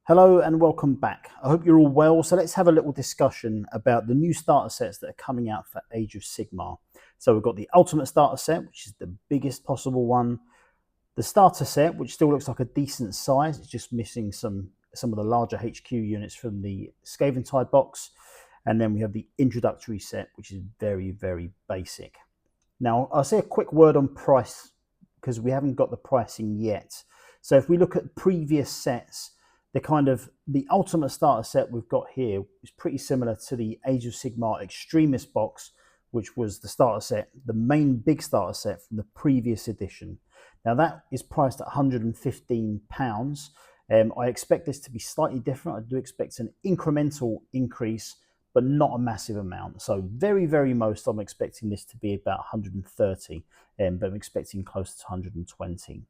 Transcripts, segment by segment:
Hello and welcome back. I hope you're all well. So let's have a little discussion about the new starter sets that are coming out for Age of Sigmar. So we've got the Ultimate Starter Set, which is the biggest possible one. The Starter Set, which still looks like a decent size. It's just missing some of the larger HQ units from the Skaventide box. And then we have the Introductory Set, which is very, very basic. Now, I'll say a quick word on price because we haven't got the pricing yet. So if we look at previous sets, the Ultimate Starter Set we've got here is pretty similar to the Age of Sigmar Extremist box, which was the starter set, the main big starter set from the previous edition. Now that is priced at £115. I expect this to be slightly different. I do expect an incremental increase, but not a massive amount. So very, very most, I'm expecting this to be about 130, but I'm expecting close to 120.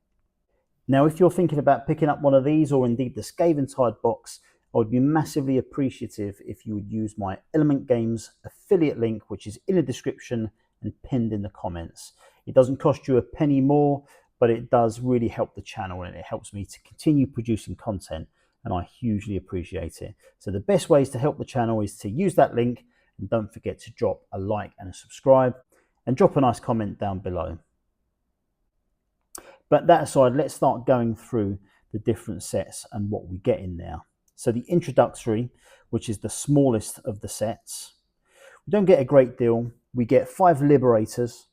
Now, if you're thinking about picking up one of these or indeed the Skaventide box, I would be massively appreciative if you would use my Element Games affiliate link, which is in the description and pinned in the comments. It doesn't cost you a penny more, but it does really help the channel and it helps me to continue producing content, and I hugely appreciate it. So the best ways to help the channel is to use that link, and don't forget to drop a like and a subscribe and drop a nice comment down below. But that aside, let's start going through the different sets and what we get in there. So the Introductory, which is the smallest of the sets, we don't get a great deal. We get 5 Liberators,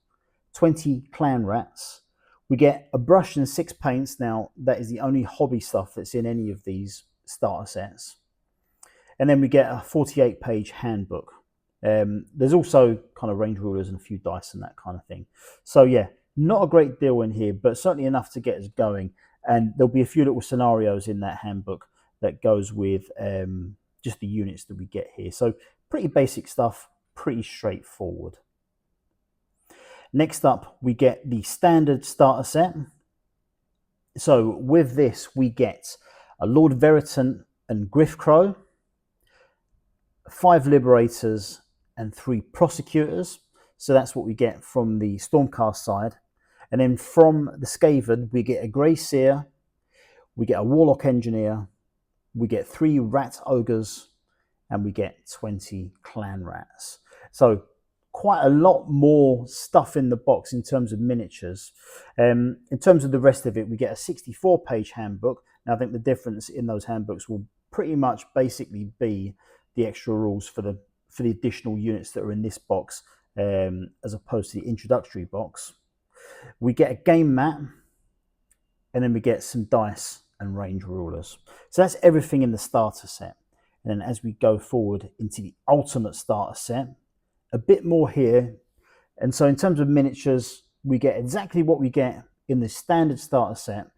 20 Clan Rats. We get a brush and 6 paints. Now, that is the only hobby stuff that's in any of these starter sets. And then we get a 48-page handbook. There's also kind of range rulers and a few dice and that kind of thing. So yeah, not a great deal in here, but certainly enough to get us going. And there'll be a few little scenarios in that handbook that goes with just the units that we get here. So pretty basic stuff, pretty straightforward. Next up, we get the standard starter set. So with this, we get a Lord Veritant and Griffcrow, 5 Liberators and 3 Prosecutors. So that's what we get from the Stormcast side. And then from the Skaven, we get a Grey Seer, we get a Warlock Engineer, we get 3 Rat Ogres, and we get 20 Clan Rats. So quite a lot more stuff in the box in terms of miniatures. In terms of the rest of it, we get a 64-page handbook. Now I think the difference in those handbooks will pretty much basically be the extra rules for the additional units that are in this box, as opposed to the introductory box. We get a game mat, and then we get some dice and range rulers. So that's everything in the starter set. And then as we go forward into the ultimate starter set, a bit more here. And so in terms of miniatures, we get exactly what we get in the standard starter set,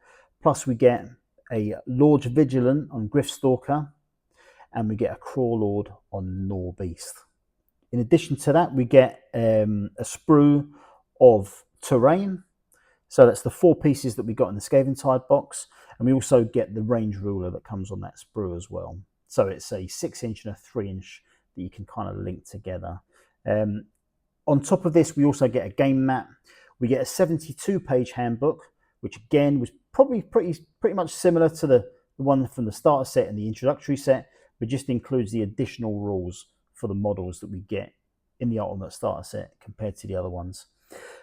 plus we get a Lord Vigilant on Griffstalker, and we get a Crawl Lord on Norbeast. In addition to that, we get a sprue of terrain. So that's the 4 pieces that we got in the Skaventide box. And we also get the range ruler that comes on that sprue as well. So it's a 6-inch and a 3-inch that you can kind of link together. On top of this, we also get a game mat. We get a 72-page handbook, which again was probably pretty much similar to the one from the starter set and the introductory set, but just includes the additional rules for the models that we get in the ultimate starter set compared to the other ones.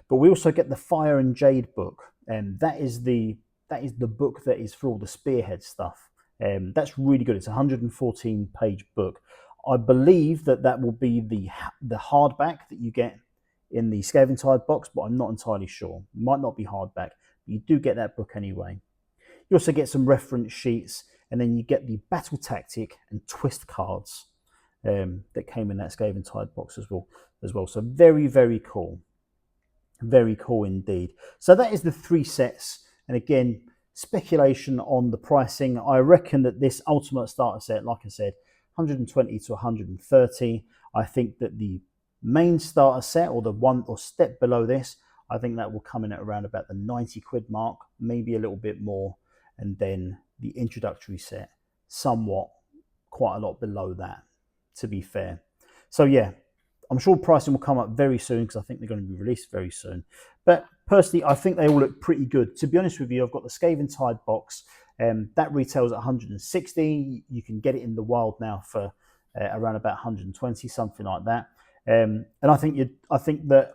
But we also get the Fire and Jade book, and that is the book that is for all the spearhead stuff. That's really good. It's a 114-page book. I believe that will be the hardback that you get in the Skaventide box, but I'm not entirely sure. It might not be hardback, but you do get that book anyway. You also get some reference sheets, and then you get the battle tactic and twist cards that came in that Skaventide box as well. So very, very cool. Very cool indeed. So that is the 3 sets. And again, speculation on the pricing. I reckon that this ultimate starter set, like I said, 120 to 130. I think that the main starter set, or the one or step below this, I think that will come in at around about the 90 quid mark, maybe a little bit more. And then the introductory set, somewhat quite a lot below that, to be fair. So yeah, I'm sure pricing will come up very soon because I think they're going to be released very soon. But personally, I think they all look pretty good. To be honest with you, I've got the Skaventide box That retails at 160. You can get it in the wild now for around about 120, something like that. And I think that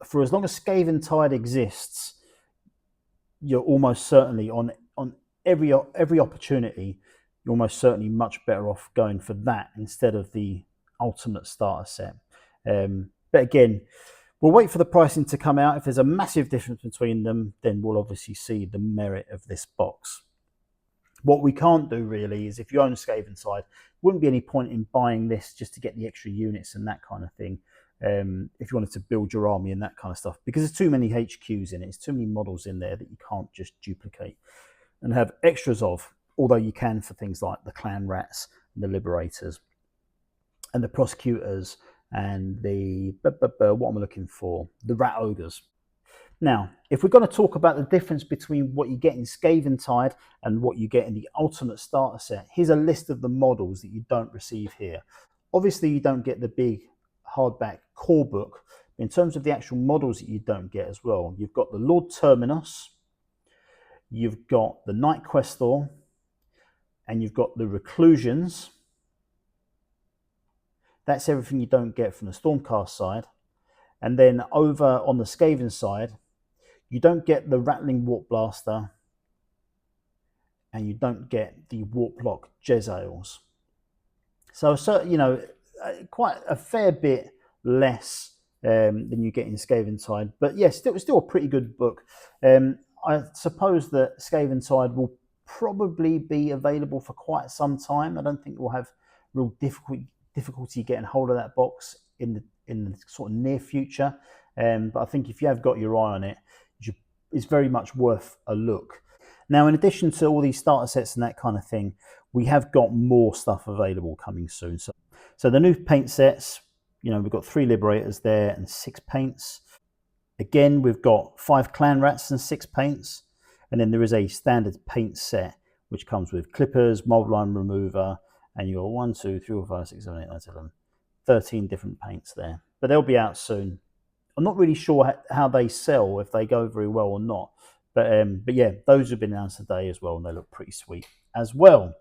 for as long as Skaventide exists, you're almost certainly on every opportunity. You're almost certainly much better off going for that instead of the ultimate starter set. But again, we'll wait for the pricing to come out. If there's a massive difference between them, then we'll obviously see the merit of this box. What we can't do really is, if you own Skaventide, wouldn't be any point in buying this just to get the extra units and that kind of thing. If you wanted to build your army and that kind of stuff, because there's too many HQs in it, there's too many models in there that you can't just duplicate and have extras of, although you can for things like the clan rats and the liberators and the prosecutors and the what am I looking for, the rat ogres. Now, if we're going to talk about the difference between what you get in Skaventide and what you get in the ultimate starter set, here's a list of the models that you don't receive here. Obviously, you don't get the big hardback core book. In terms of the actual models that you don't get as well, you've got the Lord Terminus, you've got the Knight Questor, and you've got the Reclusions. That's everything you don't get from the Stormcast side. And then over on the Skaven side, you don't get the Rattling Warp Blaster, and you don't get the Warplock Jezzails. So, you know, quite a fair bit less than you get in Skaventide. But yes, still a pretty good book. I suppose that Skaventide will probably be available for quite some time. I don't think we'll have real difficulty getting hold of that box in the sort of near future. But I think if you have got your eye on it, it's very much worth a look. Now, in addition to all these starter sets and that kind of thing, we have got more stuff available coming soon. So the new paint sets, you know, we've got 3 Liberators there and 6 paints. Again, we've got 5 Clan Rats and 6 paints. And then there is a standard paint set, which comes with Clippers, Mold Line Remover, and you've got 1, 2, 3, 4, 5, 6, 7, 8, 9, 10, 11, 13 different paints there. But they'll be out soon. I'm not really sure how they sell, if they go very well or not. But yeah, those have been announced today as well, and they look pretty sweet as well.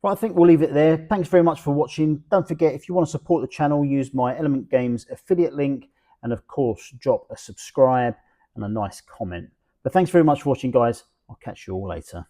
Right, I think we'll leave it there. Thanks very much for watching. Don't forget, if you want to support the channel, use my Element Games affiliate link, and of course, drop a subscribe and a nice comment. But thanks very much for watching, guys. I'll catch you all later.